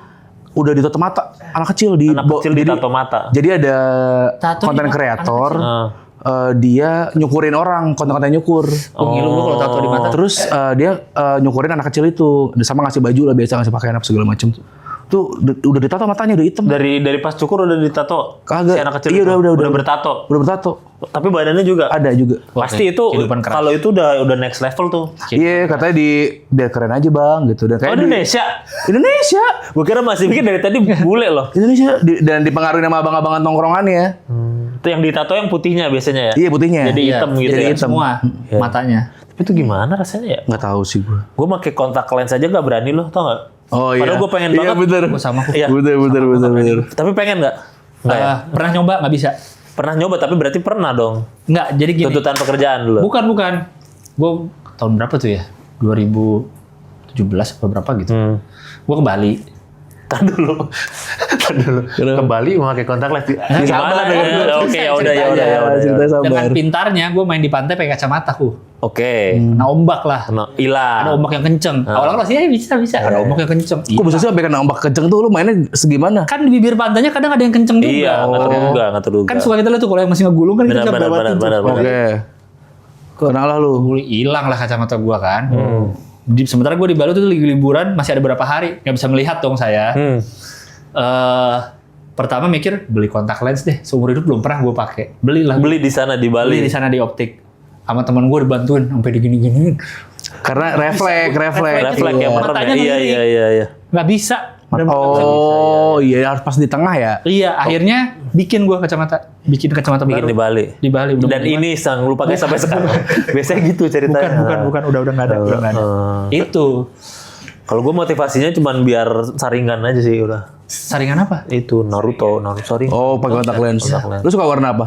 udah ditutup mata. Anak kecil ditato mata. Jadi ada Tato konten di mata kreator. Ah. Dia nyukurin orang, konten-konten nyukur. Ngilu gua kalau tato di mata. Terus dia nyukurin anak kecil itu, sama ngasih baju lah biasa, ngasih pakaian apa segala macem. Tuh udah ditato matanya, udah hitam. Dari pas cukur udah ditato. Kagak. Si anak kecil Iya, itu. udah bertato. Udah bertato. Tapi badannya juga Ada juga. pasti itu kehidupan keras. kalau itu udah next level tuh. Iya, katanya biar keren aja bang, gitu. Dan kayak Indonesia. Indonesia, Gue kira masih mikir dari tadi bule loh. Indonesia. Dan dipengaruhi sama abang-abangan tongkrongannya. Itu yang ditato yang putihnya biasanya ya. Iya putihnya. Jadi Iya, hitam gitu jadi ya. hitam. Semua matanya. Tapi itu gimana rasanya ya? Nggak tahu sih gue. Gue pakai kontak lens aja gak berani loh, tau gak? Oh iya. Padahal gue pengen Iya banget. bener. Gua sama kok. Iya. Bener. Tapi pengen nggak? Nggak ya? Pernah nyoba nggak bisa. Pernah nyoba tapi berarti pernah dong. Nggak, jadi gini. Tuntutan pekerjaan dulu. Bukan. Gue tahun berapa tuh ya? 2017 atau berapa gitu. Gue ke Bali. Tar dulu. Ke Bali memakai kontak lens. sabar, Oke, ya udah. Cerita sabar. Dengan pintarnya gue main di pantai pakai kacamata Oke. Kena ombak lah. Kena hilang. Ada ombak yang kenceng. Awalnya masih bisa. Ada ombak yang kenceng. Kok bisa sih sampai kena ombak kenceng tuh, lu mainnya segimana? Kan di bibir pantainya kadang ada yang kenceng juga. Iya, nggak terduga. Kan suka kita lihat tuh kalau yang masih ngegulung kan kita bisa lewatin tuh. Oke. Kenal lu. Gua hilang lah kacamata gua kan. Sementara gua di Bali tuh lagi liburan, masih ada berapa hari nggak bisa melihat dong saya. Pertama mikir beli kontak lens deh, seumur hidup belum pernah gua pakai. Belilah. Beli di sana di Beli Bali. di sana di optik. Sama teman gua dibantuin sampai digini-giniin. Karena refleks. Refleks yang merem Matanya ya. Iya. Nggak bisa. Oh iya, harus pas di tengah ya. Iya, akhirnya bikin kacamata Bikin baru di Bali. Di Bali. udah Dan ini sang lu pakai sampai sekarang. Biasanya gitu ceritanya. bukan udah nggak ada. Itu Kalau gue motivasinya cuman biar saringan aja sih udah. saringan apa? Itu Naruto saringan. Oh, pakai kontak lens. Kontak lens. Lu suka warna apa?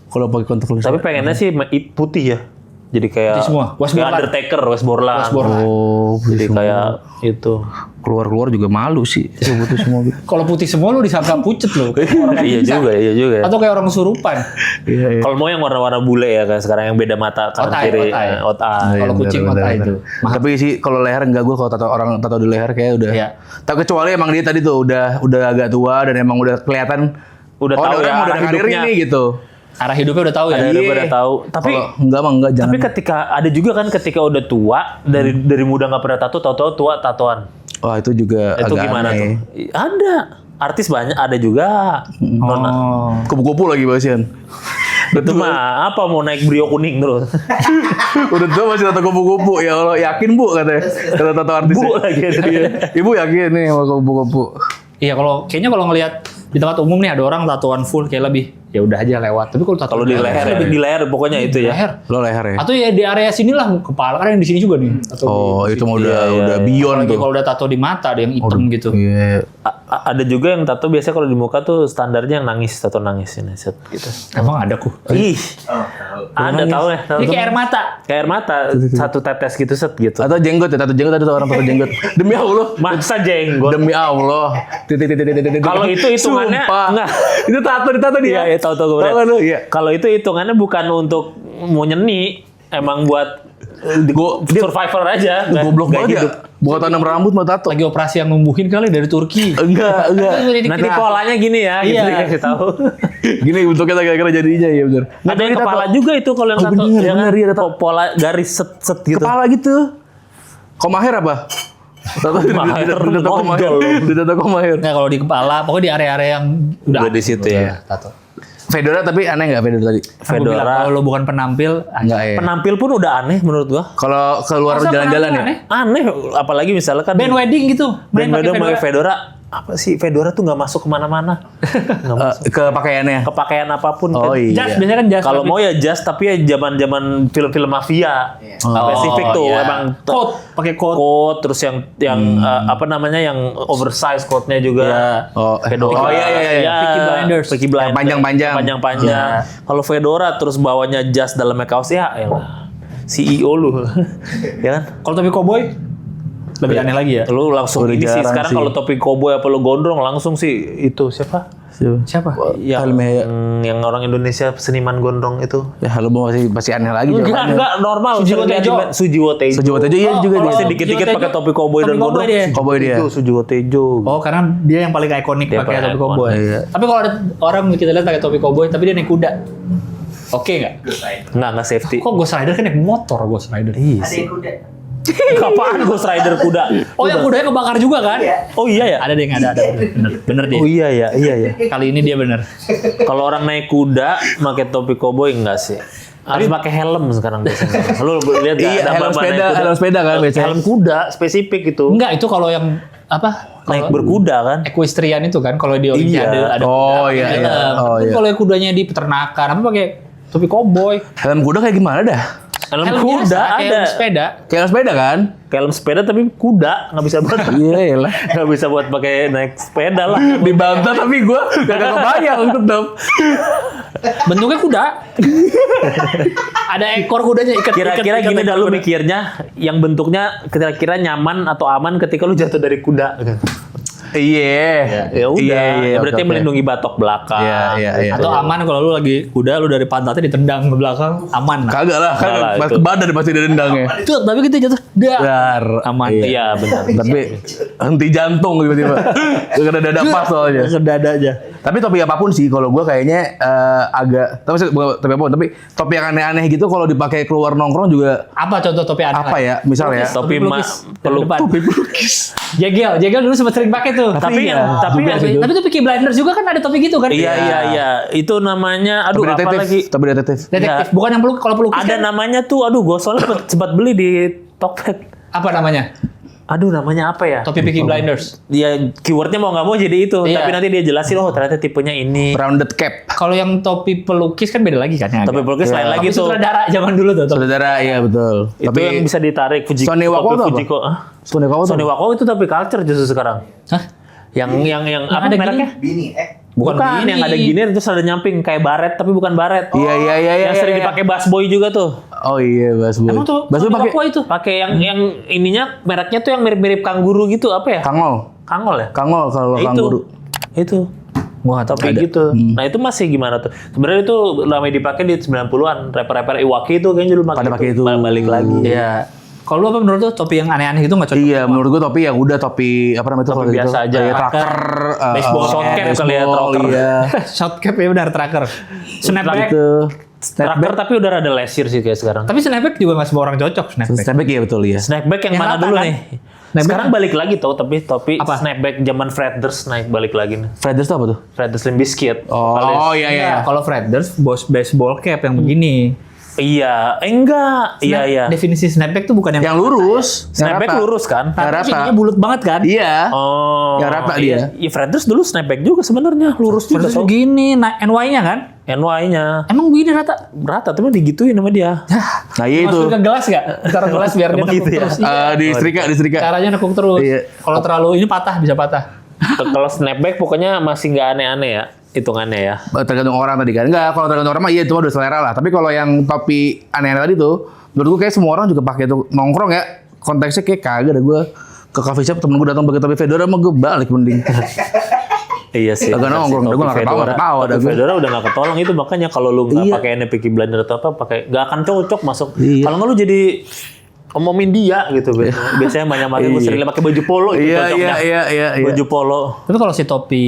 Kalau pakai kontak lens. Tapi pengennya sih putih ya. Jadi kayak Putih semua. Westmoreland. Undertaker, Westmoreland. Oh, Jadi kayak itu. keluar juga malu sih. Putih semua. Kalau putih semua lu disangka pucet lu. Iya juga. Atau kayak orang kesurupan. Iya. Kalau mau yang warna-warna bule ya kan sekarang yang beda mata kanan Otai, kiri. otai. Otai. Kalau kucing otak itu. Tapi sih kalau leher enggak, gue kalau tato di leher kayak udah. Iya. Tapi kecuali emang dia tadi tuh udah agak tua dan emang udah kelihatan Udah tahu orang ya udah arah karirnya hidupnya. nih gitu. Arah hidupnya udah tahu ya. Ada udah tahu. Tapi Kalau enggak jangan. tapi ketika ada juga kan ketika udah tua dari muda nggak pernah tato, tato tua tatoan. Wah, itu juga Itu agak gimana aneh. tuh? Ada. artis banyak ada juga. Oh. Kupu-kupu lagi basian. Itu mah apa mau naik Brio kuning terus. Udah tua masih tato kupu-kupu. Ya Allah, yakin Bu katanya. Kata tato artis. Bu lagi ada dia. Ibu yakin nih sama kupu-kupu. Iya kayaknya kalau ngelihat di tempat umum nih ada orang tatoan full kayak lebih ya udah aja lewat. Tapi kalau tato Kalau di leher, di leher pokoknya itu ya. leher. Lo leher ya? Atau ya di area sinilah kepala kan yang di sini juga nih. Atau Oh, itu mah Iya, udah beyond apalagi tuh. kalau udah tato di mata ada yang hitam gitu. Iya. Ada juga yang tato biasanya kalau di muka tuh standarnya yang nangis, tato nangis ini set gitu. Emang ada ku. Ih, Oh, tahu. ada tahu ya. Tahu Ini kayak air mata. Kayak air mata, satu tetes gitu set gitu. Atau jenggot ya, tato jenggot ada tuh orang tato jenggot. Demi Allah. Masa jenggot? Demi Allah. Kalau itu hitungannya Sumpah. enggak. Itu tato dia. Iya, tahu gue. Tahu kan lu? Iya. Kalau itu hitungannya bukan untuk mau nyeni, emang buat survivor aja. Goblok nggak banget ya. Buat tanam rambut mah tato. Lagi operasi yang numbuhin kali dari Turki. Enggak. Nanti polanya gini ya, gitu Iya. dikasih tahu. Gini bentuknya kira-kira jadinya ya benar. Ada yang kepala juga itu kalau yang Oh, tato, bener, ya kan? bener, iya, ada Pola garis set gitu. Kepala gitu. Komaher apa? Tato Komaher, di tato komaher. nonjol. Di tato komaher. Nah kalau di kepala, pokoknya di area-area yang Udah di situ ya. Tato. Fedora tapi aneh enggak Fedora tadi? Kan gua bilang, Fedora. kalau lo bukan penampil, Enggak ya. Penampil pun udah aneh menurut gua. Kalau keluar Masa jalan-jalan ya. penampilan Aneh, apalagi misalnya kan band wedding gitu. band pakai wedding pakai Fedora. Apa sih Fedora tuh nggak masuk kemana-mana. Nggak masuk. Ke pakaiannya. Kepakaian apapun. Oh kan. iya. Jas, biasanya kan jas. Kalau tapi mau ya jas, tapi ya zaman-zaman film-film mafia. Iya. Spesifik tuh iya. emang coat, pakai coat. coat terus yang apa namanya yang oversize coatnya juga. Iya. Oh, Fedora. oh iya. Peaky Blinders. Peaky Blinders. Yang panjang-panjang. Panjang-panjang. Kalau Fedora terus bawanya jas dalamnya kaos ya elah. CEO lu. Ya kan? Kalau topi cowboy lebih aneh lagi ya. Lu langsung Udah ini sih jarang sekarang sih. kalau topi koboi apa lu gondrong langsung sih itu siapa? Siapa? Yang orang Indonesia seniman gondrong itu. Ya halo masih aneh lagi jawabannya. Enggak normal. Sujiwo Sering Tejo. lihat di- Sujiwo Tejo. Sujiwo Tejo iya juga kalau dia. Pasti dikit-dikit Sujiwo pakai Tejo, topi koboi dan topi koboi gondrong. dia. Cowboy dia. Itu Sujiwo Tejo. Oh, karena dia yang paling ikonik Dia pakai paling topi cowboy. Iya. Tapi kalau ada orang kita lihat pakai topi cowboy, tapi dia naik kuda. Oke nggak? Enggak safety. Kok Ghost Rider kan naik motor Ghost Rider? Iya Ada sih. yang kuda. Kapan Ghost Rider kuda? Oh yang kudanya kebakar juga kan? Iya. Oh iya ya. Ada deh, ada. Bener dia. Oh iya ya, iya ya. Kali ini dia bener. Kalau orang naik kuda pakai topi koboi enggak sih? Harus pakai helm sekarang biasanya. Lu lihat enggak Iya, helm sepeda kan biasanya. Helm kuda spesifik itu. Enggak, itu kalau yang apa? Naik Kalau berkuda kan? equestrian itu kan kalau di Olimpiade Iya. ada Oh, kuda, iya, pakai iya. helm. Oh, Tapi iya. kalau yang kudanya di peternakan apa pakai topi cowboy? Helm kuda kayak gimana dah? Helm Helm kuda biasa, kayak ada. helm sepeda. Kayak helm sepeda kan? Kayak helm sepeda tapi kuda nggak bisa buat Iya lah. nggak bisa buat pakai naik sepeda lah. Dibantah tapi gue gak kebayang tetep. Bentuknya kuda. Ada ekor kudanya ikat. Kira-kira ikat gini ekor dah lu kuda. mikirnya yang bentuknya kira-kira nyaman atau aman ketika lu jatuh dari kuda. Iya. Ya udah, Iya, berarti oke. melindungi batok belakang. Iya. Atau aman kalau lu lagi kuda lu dari pantatnya ditendang ke belakang aman. Kagak lah, kan Enggak lah, pas itu. ke badan pasti ada dendangnya. Itu tapi kita jatuh Dar. aman. Iya benar. Tapi henti jantung tiba-tiba. Karena dada pas soalnya. Ke dada aja. Tapi topi apapun sih, kalau gue kayaknya agak, bukan topi apapun, tapi topi yang aneh-aneh gitu kalau dipakai keluar nongkrong juga Apa contoh topi aneh? apa ya? Misal ya, Topi pelukis. peluk. Depan. topi pelukis. Jegel dulu sempat sering pakai tuh. Tapi Iya. yang tapi yang Tapi tuh Peaky Blinders juga kan ada topi gitu kan? iya. Itu namanya aduh Topi apa detektif, lagi? topi detektif. Detektif, bukan yang kalau pelukis Ada kan? namanya tuh aduh gue soalnya sempat beli di Tokped. Apa namanya? Aduh namanya apa ya? Topi Peaky Blinders. Dia keywordnya mau nggak mau jadi itu, Iya. tapi nanti dia jelasin oh ternyata tipenya ini. Rounded cap. Kalau yang topi pelukis kan beda lagi kan ya? Topi pelukis lain lagi Topi tuh. sutradara zaman dulu tuh. Saudara, iya betul. Itu yang bisa ditarik Fujiko. Sony Wako topi tuh apa? Fujiko. Hah? Sony Wako tuh Sony Wako itu topi culture justru sekarang. Hah? Yang apa ada mereknya? Bini, Bukan Bukan yang ada gini terus ada nyamping kayak baret tapi bukan baret. Iya. Yang sering dipakai busboy juga tuh. Oh iya, Bas Boy. Emang tuh Bas Boy Sony pakai Wako itu? Pakai yang ininya mereknya tuh yang mirip-mirip kanguru gitu apa ya? kangol. Kangol ya? Kangol kalau Itu. kanguru. Itu. Wah, Topi ada. gitu. Nah itu masih gimana tuh? Sebenarnya itu ramai dipakai di 90-an. Rapper-rapper Iwaki itu kayaknya dulu Pada pakai itu. Balik lagi. Iya. Kalau lu apa menurut lu topi yang aneh-aneh itu nggak cocok? Iya, menurut gua topi yang udah topi apa namanya itu Topi kalau biasa gitu. aja. Kayak tracker, Baseball short cap kali ya, tracker. Iya. Short cap ya benar tracker. Snapback. Gitu. Tracker tapi udah rada lesir sih kayak sekarang. Tapi snapback juga nggak semua orang cocok snapback. Snapback iya betul ya. Snackback yang Yang mana rata dulu kan? nih? Sekarang balik lagi tuh, tapi topi Apa? snapback zaman Fred Durst naik balik lagi nih. Freders tuh apa tuh? Fred Durst Limp Bizkit. Oh iya iya. Nah, kalau Freders baseball cap yang begini. Iya, enggak. Iya. Definisi snapback tuh bukan yang Yang lurus. Snapback yang rata. lurus kan? Yang rata. ininya bulat banget kan? Iya. Oh. Yang rata iya. dia. Iya, Fred Durst dulu snapback juga sebenarnya, lurus juga. Terus tau. gini, NY-nya kan? NY-nya Emang begini rata? rata, tapi digituin sama dia. Nah iya itu. Masukin ke gelas gak? Taruh gelas biar dia Emang nekuk gitu ya? terus. Iya. Di setrika. Caranya nekuk terus. Iya. Kalau terlalu ini patah, bisa patah. Kalau snapback pokoknya masih nggak aneh-aneh ya hitungannya ya. Tergantung orang tadi kan. Enggak, kalau tergantung orang mah iya itu mah udah selera lah. Tapi kalau yang topi aneh-aneh tadi tuh, menurut gue kayak semua orang juga pakai tuh nongkrong ya. Konteksnya kayak kagak ada gue ke coffee shop temen gue datang pakai topi fedora mah gue balik mending. Iya sih. Agak nongkrong, gue nggak ketawa ada gue. Fedora udah nggak ketolong itu, makanya kalau lu nggak Iya. pakai Peaky Blinders atau apa, pakai nggak akan cocok masuk. Iya. Kalau nggak lu jadi ngomongin dia gitu. Biasanya banyak pakai gue sering pakai baju polo itu cocoknya. Iya. Baju polo. Tapi kalau si topi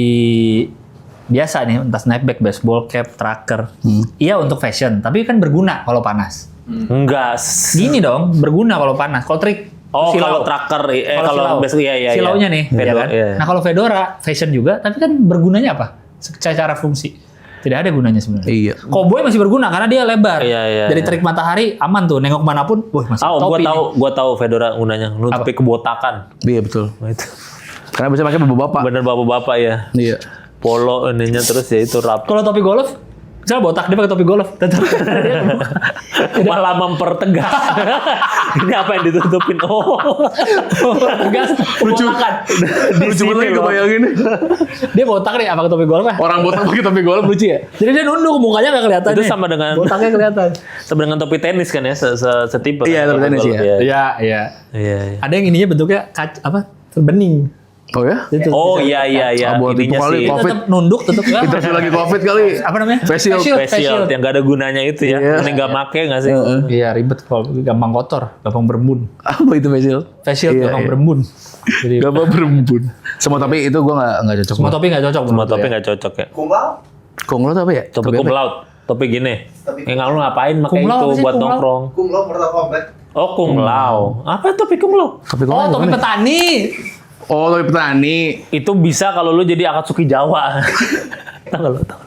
biasa nih, entah snapback, baseball cap, tracker, iya untuk fashion. Tapi kan berguna kalau panas. Enggak. Gini dong, berguna kalau panas. Kalau trik, Oh, silau. kalau tracker, Kalau kalau silau. basically iya. Silaunya nih, ya Fedora, kan? iya. Nah kalau fedora, fashion juga, tapi kan bergunanya apa? Secara fungsi. Tidak ada gunanya sebenarnya. Iya. Cowboy masih berguna karena dia lebar. Iya. Dari terik matahari aman tuh, nengok manapun, masih topi. Gua tahu Fedora gunanya nutupi kebotakan. Iya betul. Nah, itu. Karena biasanya pakai bapak-bapak. Bener bapak-bapak ya. Iya. Polo ininya terus ya itu rap. Kalau topi golf, misalnya botak dia pakai topi golf, tetap Malah mempertegas. Ini apa yang ditutupin? Oh. tegas, kebotakan. Lucu banget lagi kebayangin. Dia botak nih, pakai topi golf ya. Orang botak pakai topi golf lucu ya? Jadi dia nunduk, mukanya nggak kelihatan. Itu nih. sama dengan botaknya kelihatan. sama dengan topi tenis kan ya, setipe. Iya, kan, topi tenis, golf, iya. Iya. Iya. Ada yang ininya bentuknya bening. Oh ya? Itu Oh bisa. iya. Ah, buat Ininya itu kali, sih. Dia Covid. tetap nunduk, tetap kan. Interview lagi Covid kali. Apa namanya? Face shield. Face shield yang gak ada gunanya itu ya. Iya. Mending gak make gak sih? Iya ribet kalau gampang kotor, gampang berembun. Apa itu face shield? Facial Iya, gampang iya. berembun. Jadi Gak berembun. Semua topi itu gue nggak cocok. semua topi nggak cocok. Semua menurut topi lu ya? gak cocok ya. Kumbang? Konglo tuh apa ya? Topi cum laude. Topi gini. Topi Yang lu ngapain pakai Cum laude itu apa sih, buat cum laude? nongkrong? Kumbang Mortal Kombat. Oh, cum laude. Apa topi cum laude? Topi Oh konglo. topi petani. Oh, topi petani. Itu bisa kalau lu jadi Akatsuki Jawa. Tahu nggak lu? Tahu.